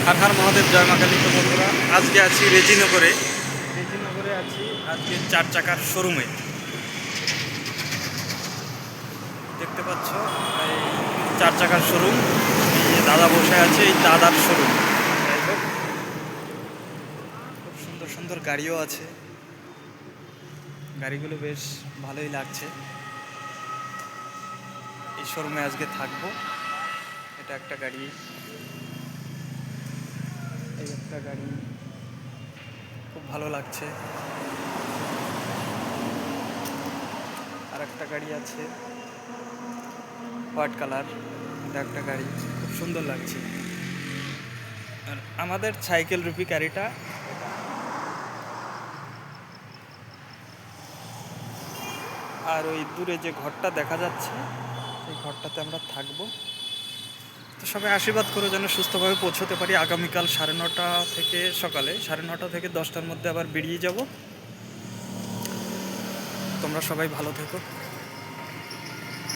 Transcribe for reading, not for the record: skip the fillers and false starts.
হর হর মহাদেব, জয় মা কালী। তো বন্ধুরা, আজকে আছি রেজিনগরে। রেজিনগরে আছি আজকে 4 চাকার শোরুমে। দেখতে পাচ্ছ এই 4 চাকার শোরুম। এই যে দাদা বসে আছে, এই দাদার শোরুম। যাই হোক, খুব সুন্দর সুন্দর গাড়িও আছে। গাড়িগুলো বেশ ভালোই লাগছে। এই শোরুমে আজকে থাকবো। এটা একটা গাড়ি, এই একটা গাড়ি খুব ভালো লাগছে। আর একটা গাড়ি আছে হোয়াইট কালার, এটা একটা গাড়ি খুব সুন্দর লাগছে। আর আমাদের সাইকেল রূপী গাড়িটা, আর ওই দূরে যে ঘরটা দেখা যাচ্ছে সেই ঘরটাতে আমরা থাকবো। তো সবাই আশীর্বাদ করে যেন সুস্থভাবে পৌঁছতে পারি। আগামীকাল 9:30 থেকে, সকালে 9:30 থেকে 10টার মধ্যে আবার বেরিয়ে যাব। তোমরা সবাই ভালো থেকো।